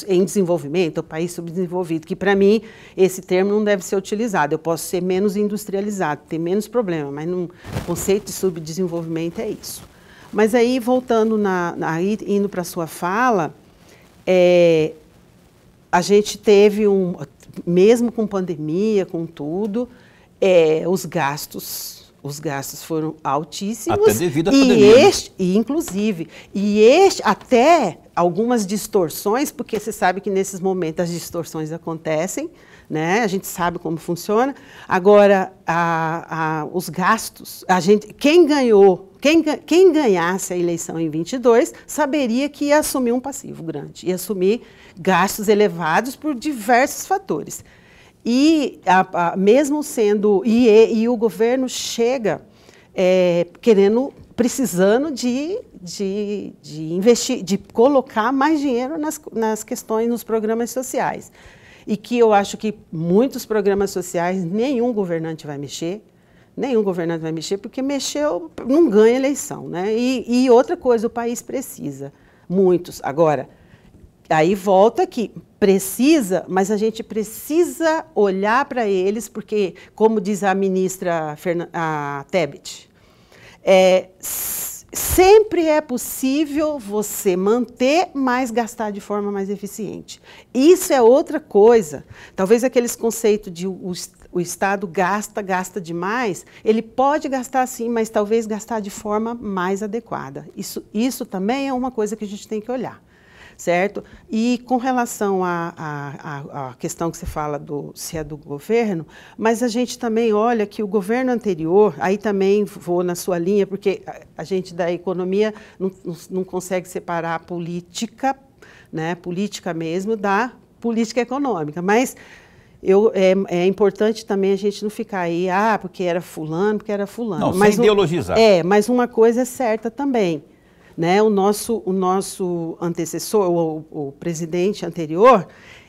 em desenvolvimento, ou país subdesenvolvido, que para mim esse termo não deve ser utilizado. Eu posso ser menos industrializado, ter menos problema, mas o conceito de subdesenvolvimento é isso. Mas aí, voltando, indo para a sua fala, a gente teve, mesmo com pandemia, com tudo, os gastos foram altíssimos.
Até devido à pandemia.
Inclusive, até algumas distorções, porque você sabe que nesses momentos as distorções acontecem, né? A gente sabe como funciona. Agora, os gastos, quem ganhasse a eleição em 22, saberia que ia assumir um passivo grande, ia assumir gastos elevados por diversos fatores. E mesmo sendo, e o governo chega precisando de investir, de colocar mais dinheiro nas questões, nos programas sociais. E que eu acho que muitos programas sociais, nenhum governante vai mexer, porque mexeu, não ganha eleição, né? E outra coisa, o país precisa, muitos. Agora, aí volta que precisa, mas a gente precisa olhar para eles, porque, como diz a ministra Tebet, sempre é possível você manter, mas gastar de forma mais eficiente. Isso é outra coisa. Talvez aqueles conceitos de o Estado gasta demais, ele pode gastar sim, mas talvez gastar de forma mais adequada. Isso também é uma coisa que a gente tem que olhar, certo? E com relação à questão que você fala se é do governo, mas a gente também olha que o governo anterior, aí também vou na sua linha, porque a gente da economia não consegue separar a política, né, política mesmo, da política econômica, mas é importante também a gente não ficar aí, porque era fulano.
Não, mas sem ideologizar.
Mas uma coisa é certa também, né? O nosso antecessor, o presidente anterior,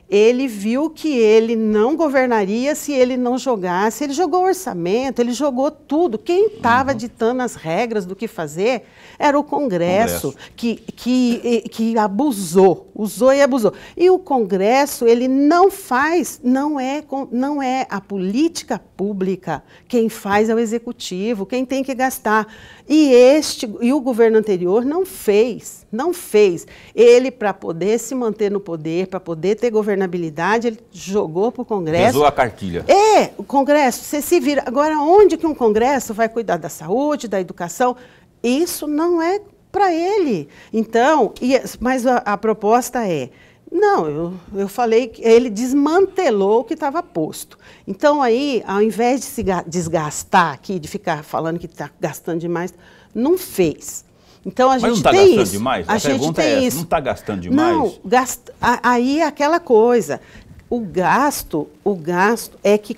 ele viu que ele não governaria se ele não jogasse. Ele jogou orçamento, ele jogou tudo. Quem estava ditando as regras do que fazer era o Congresso. Que usou e abusou. E o Congresso, ele não é a política pública. Quem faz é o Executivo, quem tem que gastar. E o governo anterior não fez. Ele, para poder se manter no poder, para poder ter governabilidade, ele jogou para o Congresso.
Pesou a cartilha.
O Congresso, você se vira. Agora, onde que um Congresso vai cuidar da saúde, da educação? Isso não é para ele. Então, mas a proposta é... Não, eu falei que ele desmantelou o que estava posto. Então, aí, ao invés de se desgastar aqui, de ficar falando que está gastando demais, não fez. Então a gente
tem isso. Mas não está gastando
demais?
A pergunta é essa, não está gastando demais?
Não, aí é aquela coisa. O gasto é que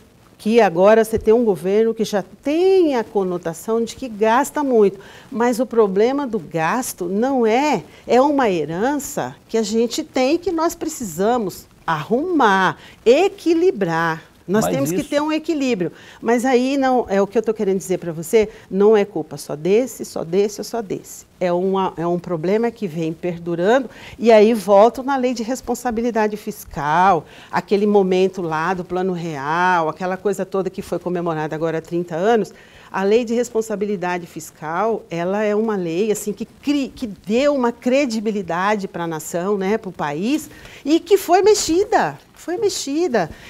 agora você tem um governo que já tem a conotação de que gasta muito. Mas o problema do gasto não é uma herança que a gente tem, que nós precisamos arrumar, equilibrar. Nós temos que ter um equilíbrio. Mas aí não é o que eu estou querendo dizer para você, não é culpa só desse ou só desse. É um problema que vem perdurando, e aí volto na lei de responsabilidade fiscal, aquele momento lá do Plano Real, aquela coisa toda que foi comemorada agora há 30 anos. A lei de responsabilidade fiscal, ela é uma lei assim, que deu uma credibilidade para a nação, né, para o país, e que foi mexida.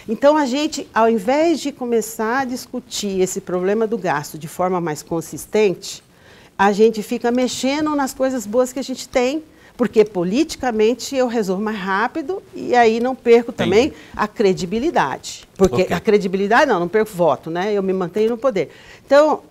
Então, a gente, ao invés de começar a discutir esse problema do gasto de forma mais consistente, a gente fica mexendo nas coisas boas que a gente tem, porque politicamente eu resolvo mais rápido e aí não perco também a credibilidade. Porque a credibilidade, não perco voto, né? Eu me mantenho no poder. Então,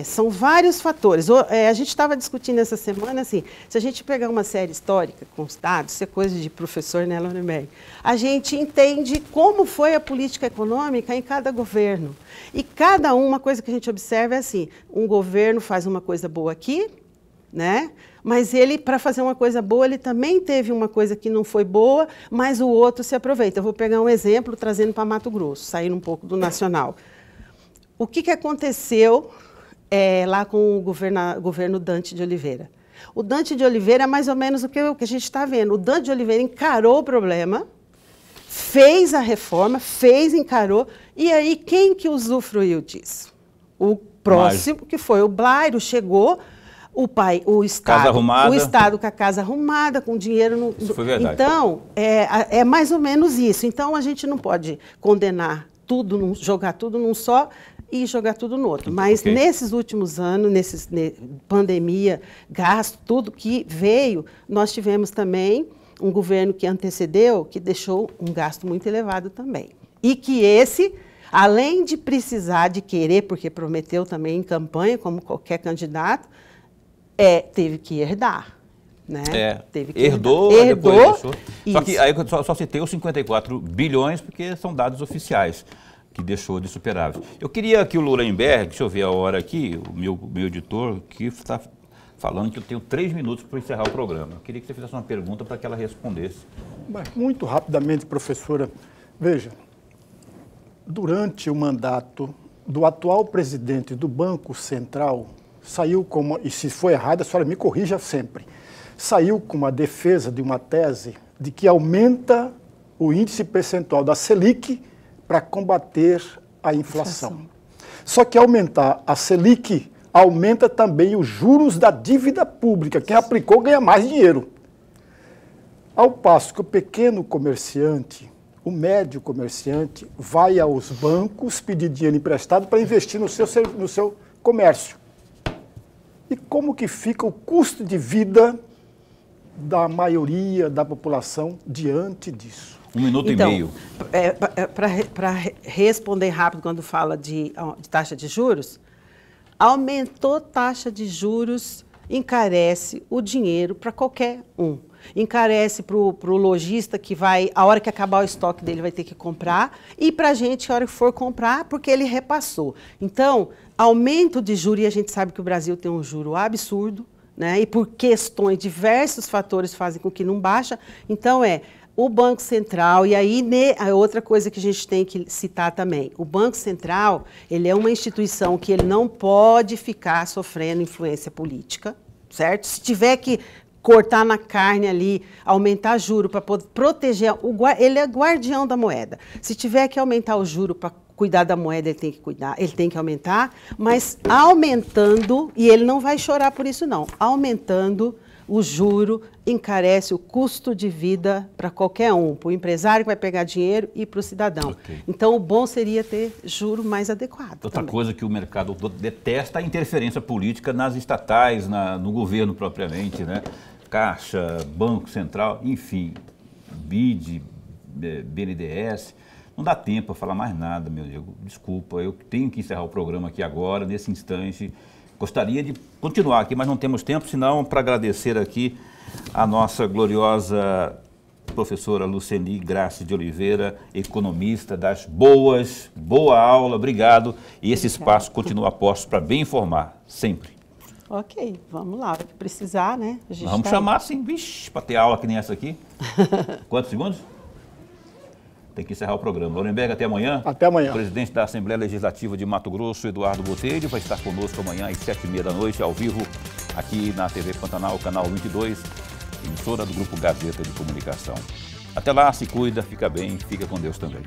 são vários fatores. A gente estava discutindo essa semana, assim, se a gente pegar uma série histórica com os dados, isso é coisa de professor, né, Laurenberg, a gente entende como foi a política econômica em cada governo. E uma coisa que a gente observa é assim, um governo faz uma coisa boa aqui, né? Mas ele, para fazer uma coisa boa, ele também teve uma coisa que não foi boa, mas o outro se aproveita. Eu vou pegar um exemplo, trazendo para Mato Grosso, saindo um pouco do nacional. O que aconteceu lá com o governo Dante de Oliveira? O Dante de Oliveira é mais ou menos o que a gente está vendo. O Dante de Oliveira encarou o problema, fez a reforma, encarou, e aí quem que usufruiu disso? O próximo, que foi o Blairo, chegou... O Estado com a casa arrumada, com dinheiro no...
Isso foi verdade.
Então, é mais ou menos isso. Então, a gente não pode condenar tudo, jogar tudo num só e jogar tudo no outro. Mas nesses últimos anos, pandemia, gasto, tudo que veio, nós tivemos também um governo que antecedeu, que deixou um gasto muito elevado também. E que além de precisar de querer, porque prometeu também em campanha, como qualquer candidato, teve que herdar, né?
Herdou. Deixou. Só que aí eu só citei os 54 bilhões, porque são dados oficiais, que deixou de superávit. Eu queria que o Laurenberg, deixa eu ver a hora aqui, o meu editor, que está falando que eu tenho 3 minutos para encerrar o programa. Eu queria que você fizesse uma pergunta para que ela respondesse.
Mas muito rapidamente, professora, veja, durante o mandato do atual presidente do Banco Central, saiu e se for errado, a senhora me corrija sempre, saiu com uma defesa de uma tese de que aumenta o índice percentual da Selic para combater a inflação. Só que aumentar a Selic aumenta também os juros da dívida pública. Quem aplicou ganha mais dinheiro. Ao passo que o pequeno comerciante, o médio comerciante, vai aos bancos pedir dinheiro emprestado para investir no seu comércio. E como que fica o custo de vida da maioria da população diante disso?
1 minuto e meio.
Para responder rápido quando fala de taxa de juros, aumentou taxa de juros, encarece o dinheiro para qualquer um. Encarece para o lojista que vai, a hora que acabar o estoque dele, vai ter que comprar, e para a gente, a hora que for comprar, porque ele repassou. Então, aumento de juros, e a gente sabe que o Brasil tem um juro absurdo, né? E por questões, diversos fatores fazem com que não baixa. Então, o Banco Central, e aí a outra coisa que a gente tem que citar também, o Banco Central, ele é uma instituição que ele não pode ficar sofrendo influência política, certo? Se tiver que cortar na carne ali, aumentar juro para proteger, ele é guardião da moeda. Se tiver que aumentar o juro para cuidar da moeda, ele tem que cuidar, ele tem que aumentar, mas aumentando, e ele não vai chorar por isso não, aumentando o juro encarece o custo de vida para qualquer um, para o empresário que vai pegar dinheiro e para o cidadão. Então, o bom seria ter juro mais adequado.
Outra coisa que o mercado detesta é a interferência política nas estatais, no governo propriamente, né? Caixa, Banco Central, enfim, BID, BNDES. Não dá tempo para falar mais nada, meu amigo. Desculpa, eu tenho que encerrar o programa aqui agora, nesse instante. Gostaria de continuar aqui, mas não temos tempo, senão para agradecer aqui a nossa gloriosa professora Luceni Graça de Oliveira, economista das boas, boa aula, obrigado. E esse espaço continua a posto para bem informar, sempre.
Ok, vamos lá, precisar, né?
Vamos chamar assim, vixe, para ter aula que nem essa aqui. Quantos segundos? Tem que encerrar o programa. Lorenberg, até amanhã.
Até amanhã.
O presidente da Assembleia Legislativa de Mato Grosso, Eduardo Botelho, vai estar conosco amanhã às 7h30 da noite, ao vivo, aqui na TV Pantanal, canal 22, emissora do Grupo Gazeta de Comunicação. Até lá, se cuida, fica bem, fica com Deus também.